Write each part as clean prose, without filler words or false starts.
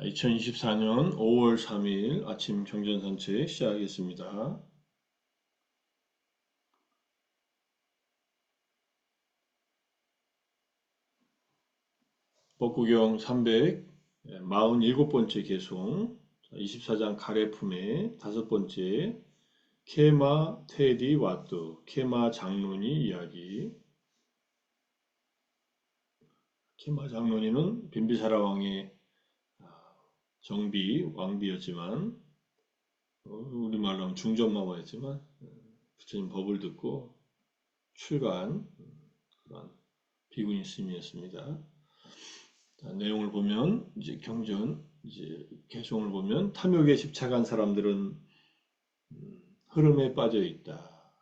2024년 5월 3일 아침 경전산책 시작하겠습니다. 법구경 347번째 개송, 24장 가래품의 5번째, 케마 테디 와뚜, 케마 장로니 이야기. 케마 장로니는 빈비사라 왕의 정비, 왕비였지만, 우리말로 하면 중전마마였지만, 부처님 법을 듣고 출가한 그런 비구니 스님이었습니다. 내용을 보면 이제 경전 이제 개송을 보면 탐욕에 집착한 사람들은 흐름에 빠져 있다.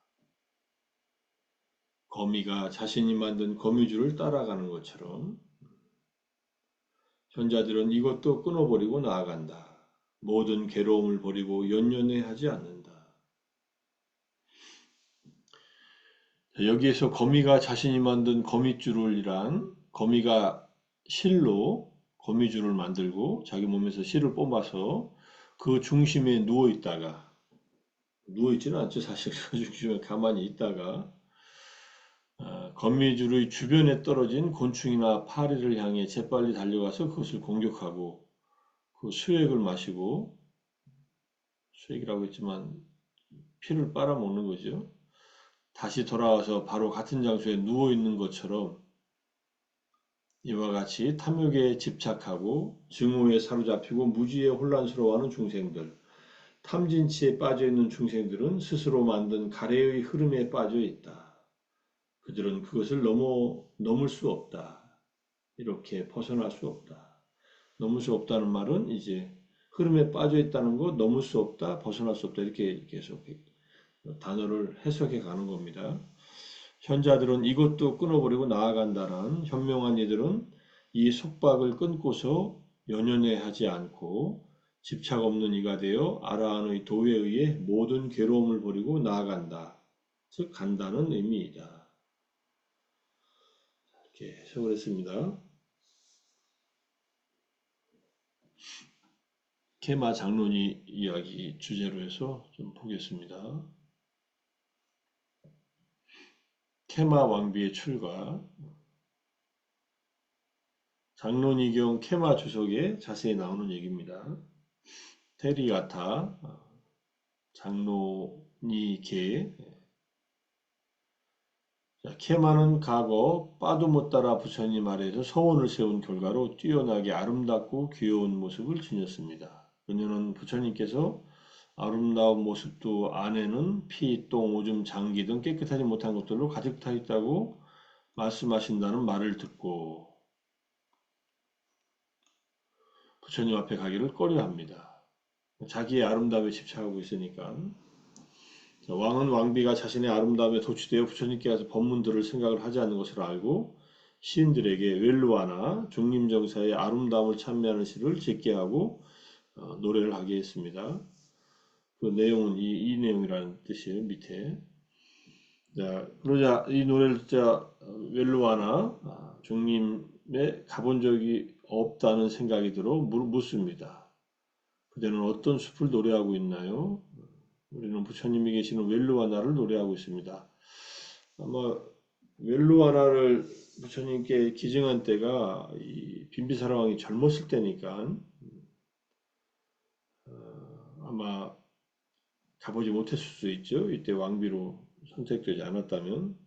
거미가 자신이 만든 거미줄을 따라가는 것처럼 현자들은 이것도 끊어버리고 나아간다. 모든 괴로움을 버리고 연연해하지 않는다. 여기에서 거미가 자신이 만든 거미줄을이란 거미가 실로 거미줄을 만들고 자기 몸에서 실을 뽑아서 그 중심에 누워있다가 누워있지는 않죠. 사실 그 중심에 가만히 있다가 거미줄의 주변에 떨어진 곤충이나 파리를 향해 재빨리 달려가서 그것을 공격하고 그 수액을 마시고 수액이라고 했지만 피를 빨아먹는 거죠. 다시 돌아와서 바로 같은 장소에 누워있는 것처럼 이와 같이 탐욕에 집착하고 증오에 사로잡히고 무지에 혼란스러워하는 중생들, 탐진치에 빠져있는 중생들은 스스로 만든 가래의 흐름에 빠져 있다. 그들은 그것을 넘을 수 없다. 이렇게 벗어날 수 없다. 넘을 수 없다는 말은 이제 흐름에 빠져 있다는 거, 넘을 수 없다, 벗어날 수 없다 이렇게 계속 단어를 해석해 가는 겁니다. 현자들은 이것도 끊어버리고 나아간다는 현명한 이들은 이 속박을 끊고서 연연해하지 않고 집착 없는 이가 되어 아라한의 도에 의해 모든 괴로움을 버리고 나아간다. 즉 간다는 의미이다. 이렇게 해석을 했습니다. 케마 장로니 이야기 주제로 해서 좀 보겠습니다. 케마 왕비의 출가, 장로니경 케마 주석에 자세히 나오는 얘기입니다. 테리가타, 장로니계. 케마는 과거 빠도 못 따라 부처님 아래에서 서원을 세운 결과로 뛰어나게 아름답고 귀여운 모습을 지녔습니다. 그녀는 부처님께서 아름다운 모습도 안에는 피, 똥, 오줌, 장기 등 깨끗하지 못한 것들로 가득 차 있다고 말씀하신다는 말을 듣고 부처님 앞에 가기를 꺼려합니다. 자기의 아름다움에 집착하고 있으니까. 왕은 왕비가 자신의 아름다움에 도취되어 부처님께 가서 법문 들을 생각을 하지 않는 것을 알고 시인들에게 웰루아나 중림정사의 아름다움을 찬미하는 시를 짓게 하고 노래를 하게 했습니다. 그 내용은 이 내용이라는 뜻이에요. 밑에. 자, 그러자 이 노래를 웰루아나 중림에 가본 적이 없다는 생각이 들어 묻습니다. 그대는 어떤 숲을 노래하고 있나요? 우리는 부처님이 계시는 웰루아나를 노래하고 있습니다. 아마 웰루아나를 부처님께 기증한 때가 이 빈비사라 왕이 젊었을 때니까 아마 가보지 못했을 수 있죠. 이때 왕비로 선택되지 않았다면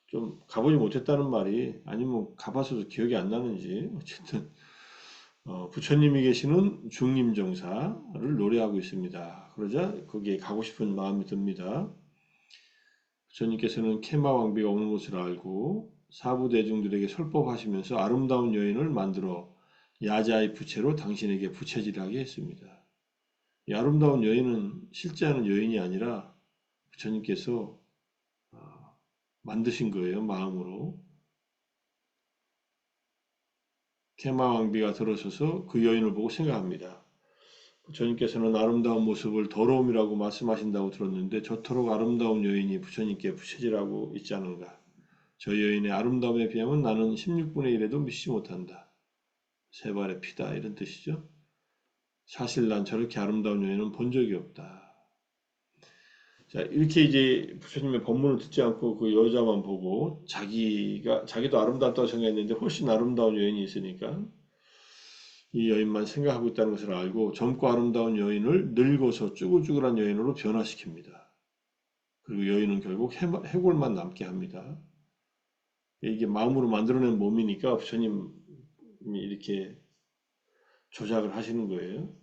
좀 가보지 못했다는 말이 아니면 가봐서도 기억이 안 나는지 어쨌든 부처님이 계시는 중림정사를 노래하고 있습니다. 그러자 거기에 가고 싶은 마음이 듭니다. 부처님께서는 케마 왕비가 오는 것을 알고 사부 대중들에게 설법하시면서 아름다운 여인을 만들어 야자의 부채로 당신에게 부채질하게 했습니다. 이 아름다운 여인은 실제 하는 여인이 아니라 부처님께서 만드신 거예요. 마음으로. 케마 왕비가 들어서서 그 여인을 보고 생각합니다. 부처님께서는 아름다운 모습을 더러움이라고 말씀하신다고 들었는데 저토록 아름다운 여인이 부처님께 부채질하고 있지 않은가. 저 여인의 아름다움에 비하면 나는 16분의 1에도 미치지 못한다. 세 발의 피다 이런 뜻이죠. 사실 난 저렇게 아름다운 여인은 본 적이 없다. 자, 이렇게 이제 부처님의 법문을 듣지 않고 그 여자만 보고 자기도 아름답다고 생각했는데 훨씬 아름다운 여인이 있으니까 이 여인만 생각하고 있다는 것을 알고 젊고 아름다운 여인을 늙어서 쭈글쭈글한 여인으로 변화시킵니다. 그리고 여인은 결국 해골만 남게 합니다. 이게 마음으로 만들어낸 몸이니까 부처님이 이렇게 조작을 하시는 거예요.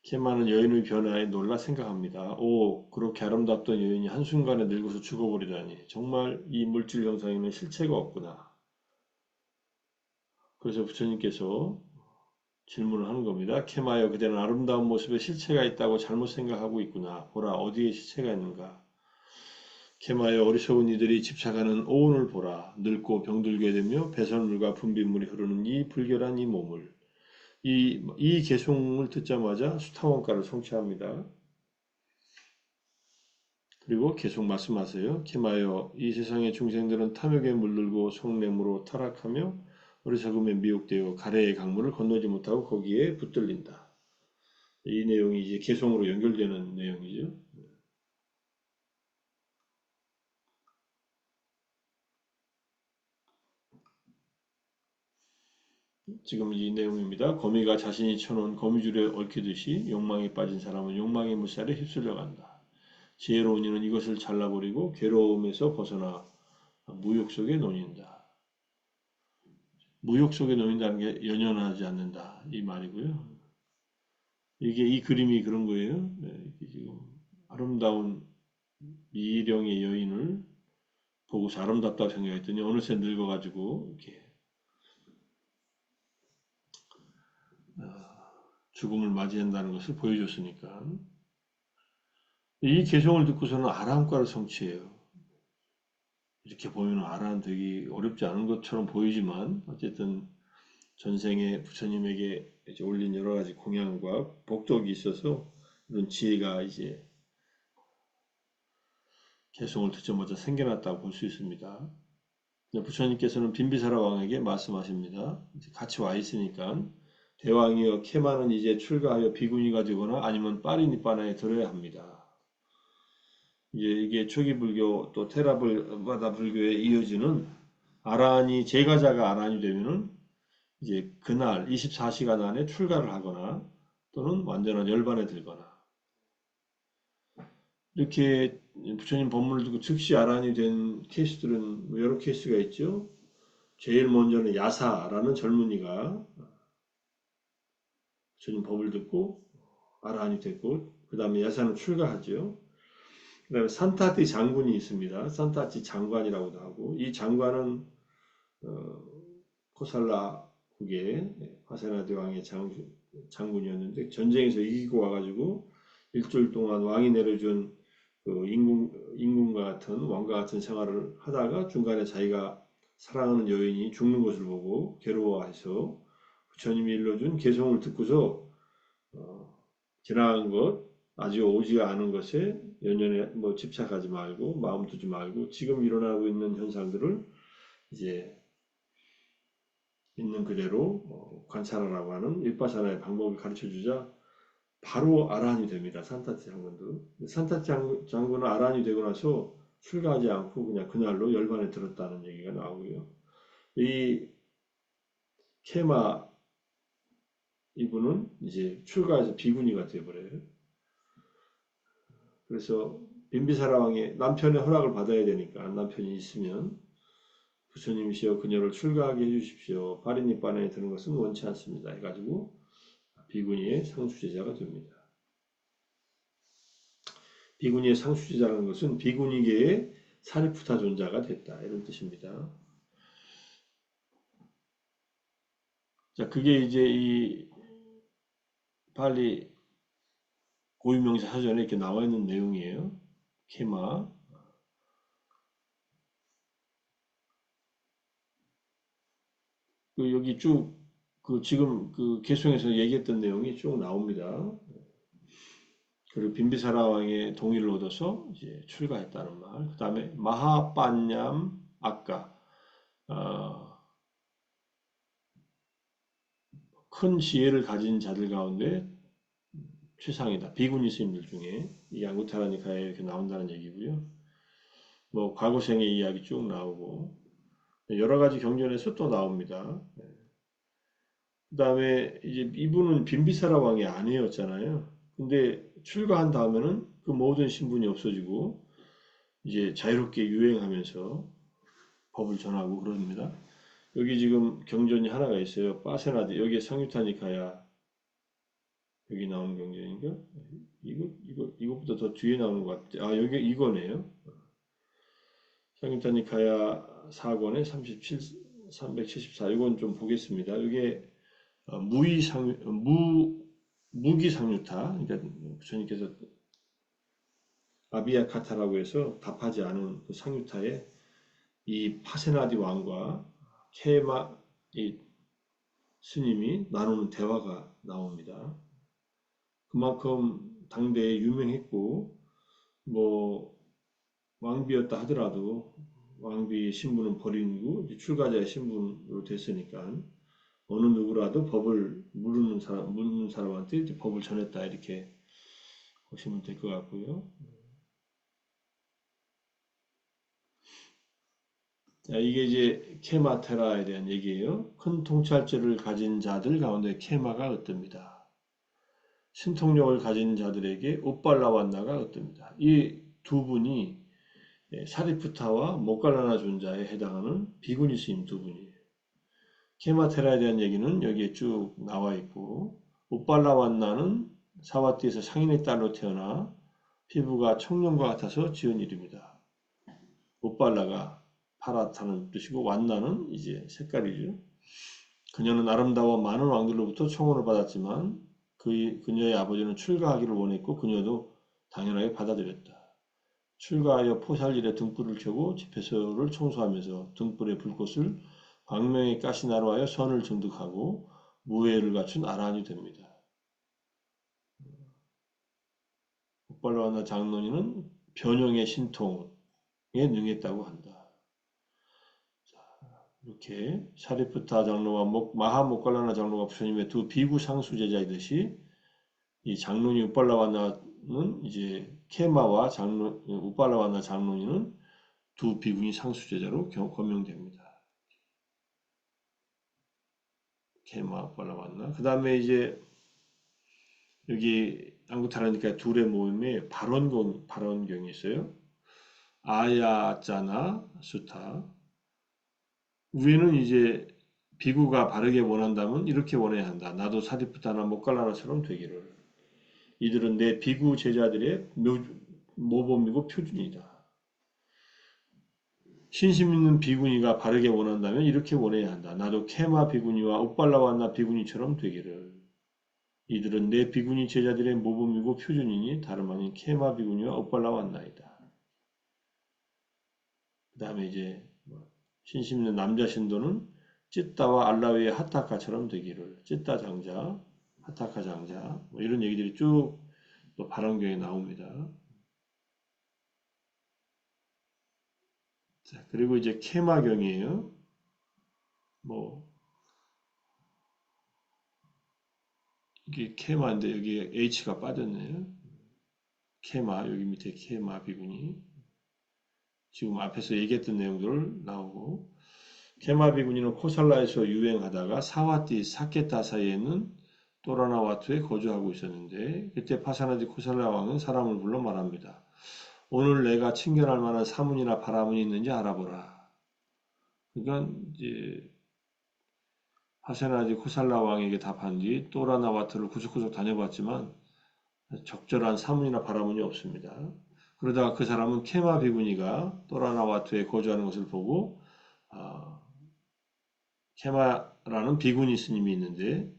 케마는 여인의 변화에 놀라 생각합니다. 오, 그렇게 아름답던 여인이 한순간에 늙어서 죽어버리다니. 정말 이 물질 형상에는 실체가 없구나. 그래서 부처님께서 질문을 하는 겁니다. 케마여, 그대는 아름다운 모습에 실체가 있다고 잘못 생각하고 있구나. 보라, 어디에 실체가 있는가. 케마여, 어리석은 이들이 집착하는 오온을 보라. 늙고 병들게 되며 배설물과 분비물이 흐르는 이 불결한 이 몸을. 이 개송을 듣자마자 수타원가를 성취합니다. 그리고 계속 말씀하세요. 케마여, 이 세상의 중생들은 탐욕에 물들고 속냄으로 타락하며 어리석음에 미혹되어 가래의 강물을 건너지 못하고 거기에 붙들린다. 이 내용이 이제 개송으로 연결되는 내용이죠. 지금 이 내용입니다. 거미가 자신이 쳐놓은 거미줄에 얽히듯이 욕망에 빠진 사람은 욕망의 물살에 휩쓸려 간다. 지혜로운 이는 이것을 잘라버리고 괴로움에서 벗어나 무욕 속에 놓인다. 무욕 속에 놓인다는 게 연연하지 않는다. 이 말이고요. 이게 이 그림이 그런 거예요. 네, 이게 지금 아름다운 미령의 여인을 보고서 아름답다고 생각했더니 어느새 늙어가지고 이렇게 죽음을 맞이한다는 것을 보여줬으니까 이 개성을 듣고서는 아라함과를 성취해요. 이렇게 보면 아라함 되기 어렵지 않은 것처럼 보이지만 어쨌든 전생에 부처님에게 이제 올린 여러 가지 공양과 복덕이 있어서 이런 지혜가 이제 개성을 듣자마자 생겨났다고 볼 수 있습니다. 부처님께서는 빈비사라 왕에게 말씀하십니다. 같이 와 있으니까 대왕이여 케마는 이제 출가하여 비구니가 되거나 아니면 파리니빠나에 들어야 합니다. 이제 이게 초기 불교 또 테라바다 불교에 이어지는 아라한이 제가자가 아라한이 되면은 이제 그날 24시간 안에 출가를 하거나 또는 완전한 열반에 들거나 이렇게 부처님 법문을 듣고 즉시 아라한이 된 케이스들은 여러 케이스가 있죠. 제일 먼저는 야사라는 젊은이가 부처님 법을 듣고 아라한이 됐고 그 다음에 야사는 출가하죠. 그 다음에 산타티 장군이 있습니다. 산타티 장관이라고도 하고 이 장관은 코살라국의 화세나 대왕의 장군이었는데 전쟁에서 이기고 와가지고 일주일 동안 왕이 내려준 그 임금과 같은 왕과 같은 생활을 하다가 중간에 자기가 사랑하는 여인이 죽는 것을 보고 괴로워해서 부처님이 일러준 개송을 듣고서 지나간 것 아직 오지가 않은 것에 연연에 뭐 집착하지 말고 마음 두지 말고 지금 일어나고 있는 현상들을 이제 있는 그대로 관찰하라고 하는 일바사나의 방법을 가르쳐 주자 바로 아라한이 됩니다. 산타티 장군도. 산타티 장군은 아라한이 되고 나서 출가하지 않고 그냥 그날로 열반에 들었다는 얘기가 나오고요. 이 케마 이분은 이제 출가해서 비구니가 되어버려요. 그래서 빈비사라 왕의 남편의 허락을 받아야 되니까 남편이 있으면 부처님이시여 그녀를 출가하게 해주십시오. 파리니빠나에 드는 것은 원치 않습니다. 해가지고 비구니의 상수제자가 됩니다. 비구니의 상수제자라는 것은 비구니계의 사리푸타 존자가 됐다. 이런 뜻입니다. 자, 그게 이제 이 팔리 고유명사 사전에 이렇게 나와 있는 내용이에요. 케마. 그 여기 쭉 그 지금 그 개송에서 얘기했던 내용이 쭉 나옵니다. 그리고 빈비사라 왕의 동의를 얻어서 이제 출가했다는 말. 그 다음에 마하빤냠 아까 큰 지혜를 가진 자들 가운데 최상이다. 비구니 스님들 중에 이 안구타라니카에 이렇게 나온다는 얘기고요. 뭐 과거생의 이야기 쭉 나오고 여러 가지 경전에서 또 나옵니다. 그다음에 이제 이분은 빈비사라 왕의 아내였잖아요. 근데 출가한 다음에는 그 모든 신분이 없어지고 이제 자유롭게 유행하면서 법을 전하고 그럽니다. 여기 지금 경전이 하나가 있어요. 빠세나드 여기에 상유타니카야 여기 나오는 경전인가? 이것보다 더 뒤에 나오는 것 같아. 아 여기 이거네요. 상유타니카야 4권에 37, 374 이건 좀 보겠습니다. 이게 무기상유타 그러니까 부처님께서 아비야카타라고 해서 답하지 않은 그 상유타에 이 파세나디 왕과 케마 이 스님이 나누는 대화가 나옵니다. 그만큼 당대에 유명했고 뭐 왕비였다 하더라도 왕비 신분은 버리고 출가자의 신분으로 됐으니까 어느 누구라도 법을 묻는 사람한테 이제 법을 전했다 이렇게 보시면 될 것 같고요. 자, 이게 이제 케마테라에 대한 얘기예요. 큰 통찰죄를 가진 자들 가운데 케마가 어떻습니다. 신통력을 가진 자들에게 옵발라완나가 어떻습니다. 이 두 분이 사리푸타와 모갈라나 존자에 해당하는 비구니 스님 두 분이에요. 케마테라에 대한 얘기는 여기에 쭉 나와 있고 옵발라완나는 사와띠에서 상인의 딸로 태어나 피부가 청년과 같아서 지은 이름이다. 옵발라가 파랗다는 뜻이고 완나는 이제 색깔이죠. 그녀는 아름다워 많은 왕들로부터 청혼을 받았지만 그녀의 아버지는 출가하기를 원했고 그녀도 당연하게 받아들였다. 출가하여 포살일에 등불을 켜고 집회소를 청소하면서 등불의 불꽃을 광명의 가시나로 하여 선을 증득하고 무예를 갖춘 아란이 됩니다. 옥발라와나 장로니는 변형의 신통에 능했다고 한다. 이렇게 사리푸타 장로와 마하모갈라나 장로가 부처님의 두 비구 상수 제자이듯이 이 장로니 우팔라와나는 이제 케마와 우팔라와나 장로니는 두 비구니 상수 제자로 거명됩니다. 케마 우팔라와나 그 다음에 이제 여기 안구타라니까 둘의 모임에 발언경이 있어요. 아야짜나 수타 위에는 이제 비구가 바르게 원한다면 이렇게 원해야 한다. 나도 사리푸타나 모갈라나처럼 되기를. 이들은 내 비구 제자들의 모범이고 표준이다. 신심 있는 비구니가 바르게 원한다면 이렇게 원해야 한다. 나도 케마 비구니와 옥발라완나 비구니처럼 되기를. 이들은 내 비구니 제자들의 모범이고 표준이니 다름 아닌 케마 비구니와 옥발라완나이다. 그 다음에 이제 신심 있는 남자 신도는 찌따와 알라위의 하타카처럼 되기를. 찌따 장자, 하타카 장자 뭐 이런 얘기들이 쭉 또 발언경에 나옵니다. 자, 그리고 이제 케마경이에요. 뭐 이게 케마인데 여기에 H가 빠졌네요. 케마 여기 밑에 케마 비구니 지금 앞에서 얘기했던 내용들 나오고 케마 비구니는 코살라에서 유행하다가 사와띠 사케타 사이에는 또라나와투에 거주하고 있었는데 그때 파사나디 코살라 왕은 사람을 불러 말합니다. 오늘 내가 친견할 만한 사문이나 바라문이 있는지 알아보라. 그러니까 이제 파사나디 코살라 왕에게 답한 뒤 또라나와투를 구석구석 다녀봤지만 적절한 사문이나 바라문이 없습니다. 그러다가 그 사람은 케마 비구니가 또라나와투에 거주하는 것을 보고 케마라는 비구니 스님이 있는데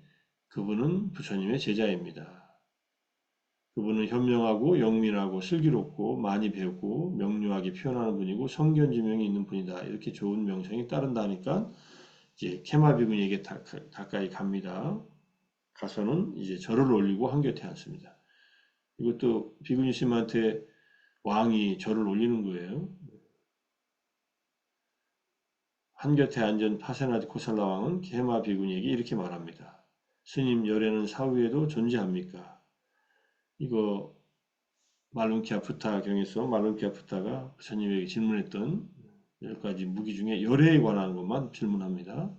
그분은 부처님의 제자입니다. 그분은 현명하고 영민하고 슬기롭고 많이 배우고 명료하게 표현하는 분이고 성견지명이 있는 분이다. 이렇게 좋은 명성이 따른다니까 이제 케마 비구니에게 가까이 갑니다. 가서는 이제 절을 올리고 한곁에 앉습니다. 이것도 비구니 스님한테 왕이 절을 올리는 거예요. 한곁에 앉은 파세나디 코살라 왕은 케마 비구니에게 이렇게 말합니다. 스님 열애는 사후에도 존재합니까? 이거 말룬키아 부타 경에서 말룬키아 부타가 부처님에게 질문했던 10가지 무기 중에 열애에 관한 것만 질문합니다.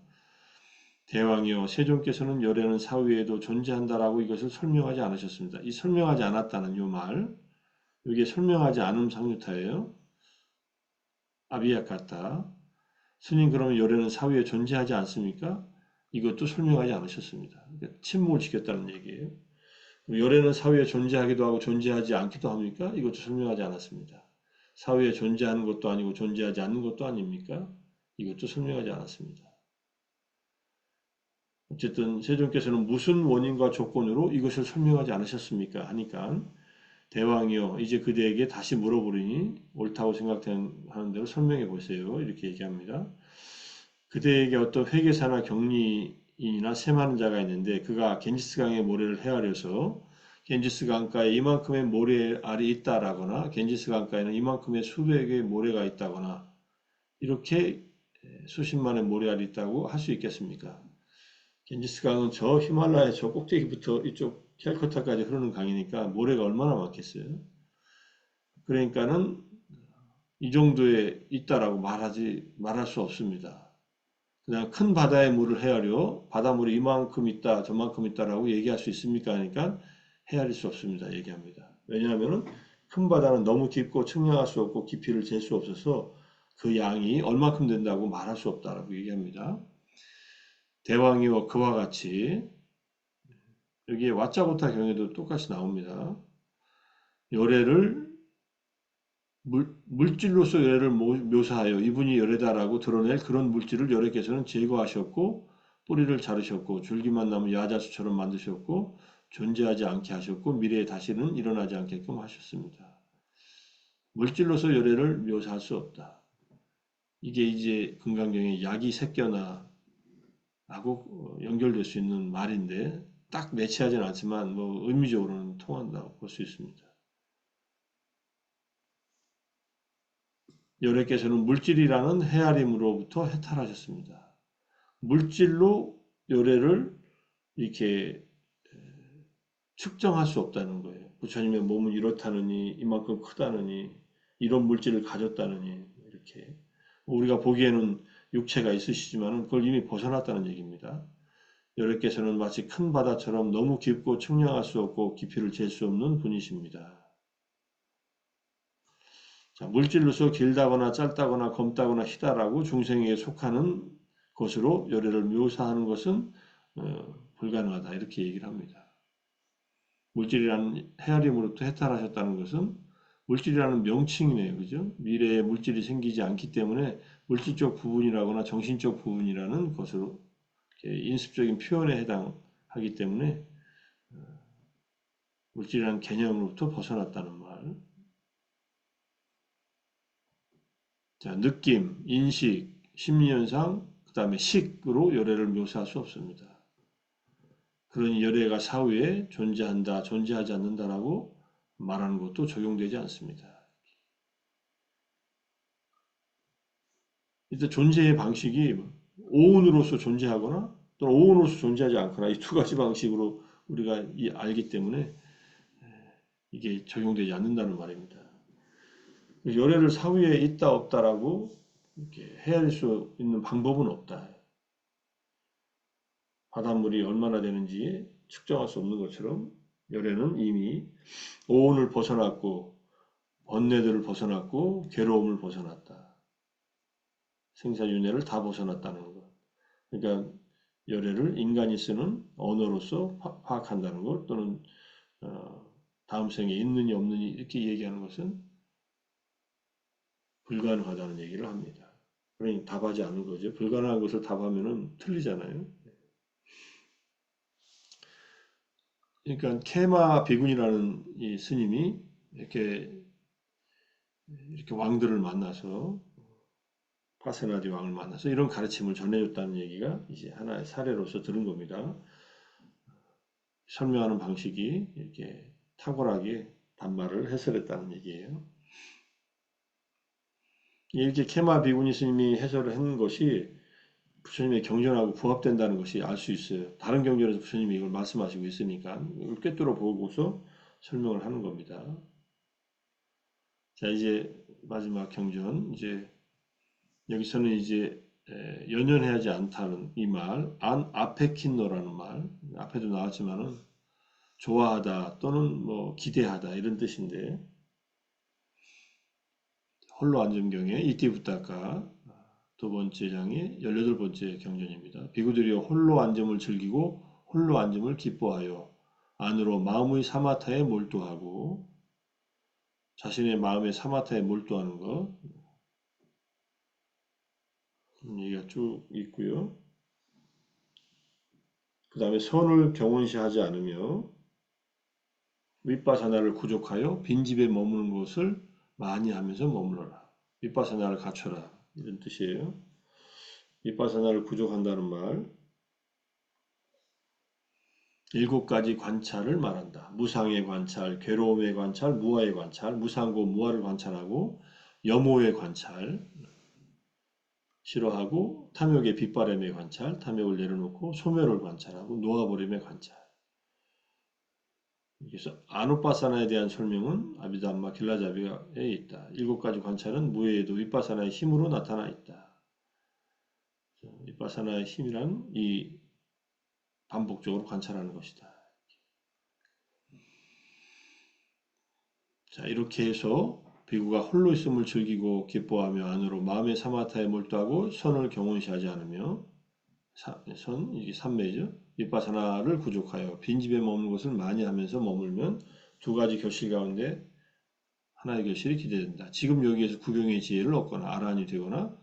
대왕이여, 세존께서는 열애는 사후에도 존재한다라고 이것을 설명하지 않으셨습니다. 이 설명하지 않았다는 이 말, 이게 설명하지 않음 상유타예요. 아비야카타. 스님 그러면 열애는 사후에 존재하지 않습니까? 이것도 설명하지 않으셨습니다. 그러니까 침묵을 지켰다는 얘기예요. 열애는 사후에 존재하기도 하고 존재하지 않기도 합니까? 이것도 설명하지 않았습니다. 사후에 존재하는 것도 아니고 존재하지 않는 것도 아닙니까? 이것도 설명하지 않았습니다. 어쨌든 세존께서는 무슨 원인과 조건으로 이것을 설명하지 않으셨습니까? 하니까 대왕이요, 이제 그대에게 다시 물어보리니 옳다고 생각하는 대로 설명해 보세요. 이렇게 얘기합니다. 그대에게 어떤 회계사나 경리인이나 셈하는 자가 있는데 그가 겐지스강의 모래를 헤아려서 겐지스 강가에 이만큼의 모래알이 있다라거나 겐지스 강가에는 이만큼의 수백 개의 모래가 있다거나 이렇게 수십만의 모래알이 있다고 할 수 있겠습니까? 겐지스 강은 저 히말라야 저 꼭대기부터 이쪽 캘커타까지 흐르는 강이니까 모래가 얼마나 많겠어요? 그러니까는 이 정도에 있다라고 말할 수 없습니다. 그냥 큰 바다의 물을 헤아려 바닷물이 이만큼 있다 저만큼 있다라고 얘기할 수 있습니까? 하니까 헤아릴 수 없습니다. 얘기합니다. 왜냐하면 큰 바다는 너무 깊고 측량할 수 없고 깊이를 잴 수 없어서 그 양이 얼마큼 된다고 말할 수 없다라고 얘기합니다. 대왕이와 그와 같이 여기에 왓자고타 경에도 똑같이 나옵니다. 열애를 물질로서 열애를 묘사하여 이분이 열애다라고 드러낼 그런 물질을 열애께서는 제거하셨고 뿌리를 자르셨고 줄기만 남은 야자수처럼 만드셨고 존재하지 않게 하셨고 미래에 다시는 일어나지 않게끔 하셨습니다. 물질로서 열애를 묘사할 수 없다. 이게 이제 금강경의 약이 새겨나 라고 연결될 수 있는 말인데 딱 매치하지는 않지만 뭐 의미적으로는 통한다고 볼 수 있습니다. 열애께서는 물질이라는 헤아림으로부터 해탈하셨습니다. 물질로 열애를 이렇게 측정할 수 없다는 거예요. 부처님의 몸은 이렇다느니 이만큼 크다느니 이런 물질을 가졌다느니 이렇게 우리가 보기에는 육체가 있으시지만 그걸 이미 벗어났다는 얘기입니다. 여러께서는 마치 큰 바다처럼 너무 깊고 측량할 수 없고 깊이를 잴 수 없는 분이십니다. 자, 물질로서 길다거나 짧다거나 검다거나 희다라고 중생에게 속하는 것으로 열애를 묘사하는 것은 불가능하다 이렇게 얘기를 합니다. 물질이라는 헤아림으로부터 해탈하셨다는 것은 물질이라는 명칭이네요. 그죠? 미래에 물질이 생기지 않기 때문에 물질적 부분이라거나 정신적 부분이라는 것으로 인습적인 표현에 해당하기 때문에 물질이라는 개념으로부터 벗어났다는 말. 자, 느낌, 인식, 심리현상, 그 다음에 식으로 열애를 묘사할 수 없습니다. 그러니 열애가 사후에 존재한다, 존재하지 않는다라고 말하는 것도 적용되지 않습니다. 일단 존재의 방식이 오온으로서 존재하거나 또는 오온으로서 존재하지 않거나 이 두 가지 방식으로 우리가 알기 때문에 이게 적용되지 않는다는 말입니다. 열애를 사후에 있다 없다라고 이렇게 헤아릴 수 있는 방법은 없다. 바닷물이 얼마나 되는지 측정할 수 없는 것처럼 열애는 이미 오온을 벗어났고 번뇌들을 벗어났고 괴로움을 벗어났다. 생사윤회를 다 벗어났다는 것. 그러니까 열애를 인간이 쓰는 언어로서 파악한다는 것 또는 다음 생에 있느니 없느니 이렇게 얘기하는 것은 불가능하다는 얘기를 합니다. 그러니 답하지 않은 거죠. 불가능한 것을 답하면 틀리잖아요. 그러니까 케마 비군이라는 이 스님이 이렇게 왕들을 만나서 파세나디 왕을 만나서 이런 가르침을 전해줬다는 얘기가 이제 하나의 사례로서 들은 겁니다. 설명하는 방식이 이렇게 탁월하게 반말을 해설했다는 얘기예요. 이렇게 케마 비구니 스님이 해설을 한 것이 부처님의 경전하고 부합된다는 것이 알 수 있어요. 다른 경전에서 부처님이 이걸 말씀하시고 있으니까 이걸 꿰뚫어 보고서 설명을 하는 겁니다. 자, 이제 마지막 경전. 이제 여기서는 이제 연연해하지 않다는 이 말, 안 아페킨노라는 말, 앞에도 나왔지만은 좋아하다 또는 뭐 기대하다 이런 뜻인데, 홀로 앉음경에 이티부타카 두 번째 장의 18번째 경전입니다. 비구들이여 홀로 앉음을 즐기고 홀로 앉음을 기뻐하여 안으로 마음의 사마타에 몰두하고, 자신의 마음의 사마타에 몰두하는 것, 얘기가 쭉 있고요. 그 다음에 선을 경원시하지 않으며 윗바사나를 구족하여 빈집에 머무는 것을 많이 하면서 머물러라. 윗바사나를 갖춰라. 이런 뜻이에요. 윗바사나를 구족한다는 말, 7가지 관찰을 말한다. 무상의 관찰, 괴로움의 관찰, 무아의 관찰, 무상고 무아를 관찰하고 염오의 관찰, 싫어하고 탐욕의 빗바람의 관찰, 탐욕을 내려놓고 소멸을 관찰하고 놓아버림의 관찰. 그래서 아누파사나에 대한 설명은 아비담마 길라자비에 있다. 7가지 관찰은 무에도 윗바사나의 힘으로 나타나 있다. 윗바사나의 힘이란 이 반복적으로 관찰하는 것이다. 자, 이렇게 해서 비구가 홀로 있음을 즐기고 기뻐하며 안으로 마음의 사마타에 몰두하고 선을 경원시하지 않으며, 선, 이게 삼매죠. 윗바사나를 구족하여 빈집에 머무는 것을 많이 하면서 머물면 2가지 결실 가운데 하나의 결실이 기대된다. 지금 여기에서 구경의 지혜를 얻거나 아란이 되거나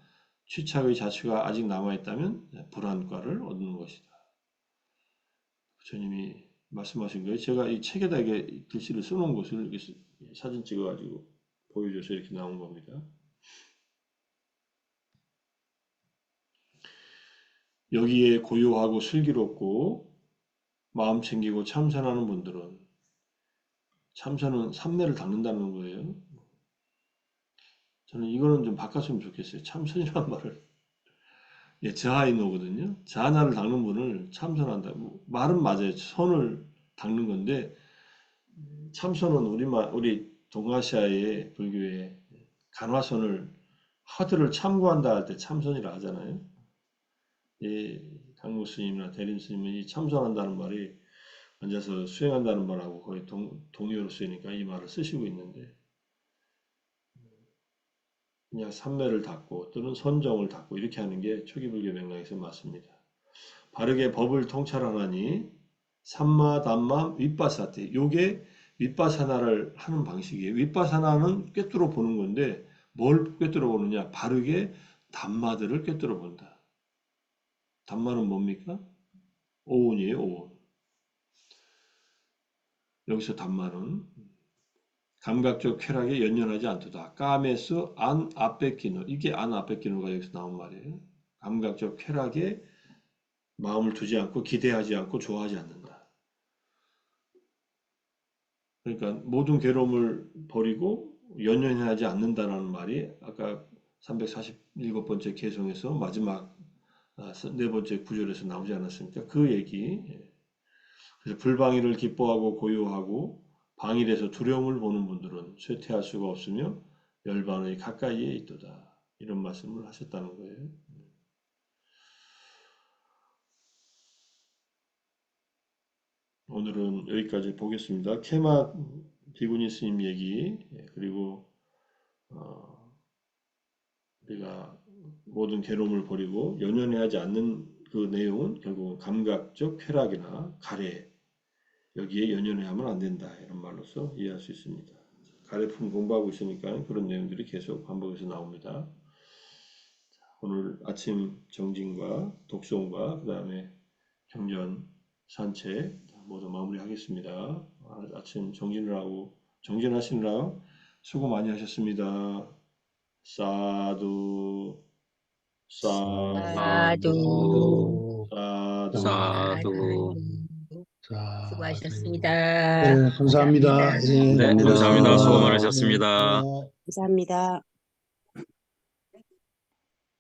취착의 자취가 아직 남아있다면 불안과를 얻는 것이다. 부처님이 말씀하신 거예요. 제가 이 책에다 이게 글씨를 써놓은 것을 이렇게 사진 찍어가지고 보여줘서 이렇게 나온 겁니다. 여기에 고요하고 슬기롭고 마음 챙기고 참선하는 분들은, 참선은 삼매를 닦는다는 거예요. 저는 이거는 좀 바꿨으면 좋겠어요. 참선이란 말을. 예, 자하이노거든요. 자하나를 닦는 분을 참선한다고. 말은 맞아요. 선을 닦는 건데, 참선은 우리 동아시아의 불교의 간화선을, 하드를 참고한다 할 때 참선이라 하잖아요. 예, 강무 스님이나 대림 스님은 이 참선한다는 말이 앉아서 수행한다는 말하고 거의 동의어로 쓰이니까 이 말을 쓰시고 있는데, 그냥 삼매를 닦고 또는 선정을 닦고 이렇게 하는 게 초기 불교 맥락에서 맞습니다. 바르게 법을 통찰하나니 삼마 담마 윗바사티, 요게 윗바사나를 하는 방식이에요. 윗바사나는 꿰뚫어 보는 건데 뭘 꿰뚫어 보느냐? 바르게 담마들을 꿰뚫어 본다. 담마는 뭡니까? 오온이에요. 오온. 여기서 담마는 감각적 쾌락에 연연하지 않도다. 까메스 안 아페키노. 이게 안 아페키노가 여기서 나온 말이에요. 감각적 쾌락에 마음을 두지 않고 기대하지 않고 좋아하지 않는다. 그러니까 모든 괴로움을 버리고 연연하지 않는다라는 말이 아까 347번째 개성에서 마지막 4번째 구절에서 나오지 않았습니까? 그 얘기. 그래서 불방위를 기뻐하고 고요하고 방일에서 두려움을 보는 분들은 쇠퇴할 수가 없으며 열반의 가까이에 있도다. 이런 말씀을 하셨다는 거예요. 오늘은 여기까지 보겠습니다. 케마 비구니 스님 얘기, 그리고 우리가 모든 괴로움을 버리고 연연해하지 않는 그 내용은 결국은 감각적 쾌락이나 가래, 여기에 연연해하면 안 된다, 이런 말로서 이해할 수 있습니다. 가래품 공부하고 있으니까 그런 내용들이 계속 반복해서 나옵니다. 오늘 아침 정진과 독송과 그 다음에 경전, 산책 모두 마무리하겠습니다. 아침 정진하시느라 수고 많이 하셨습니다. 사두, 사두, 사두, 사두. 사두. 수고하셨습니다. 네, 감사합니다. 감사합니다. 예. 네, 감사합니다. 감사합니다. 수고 네, 많으셨습니다. 네. 감사합니다.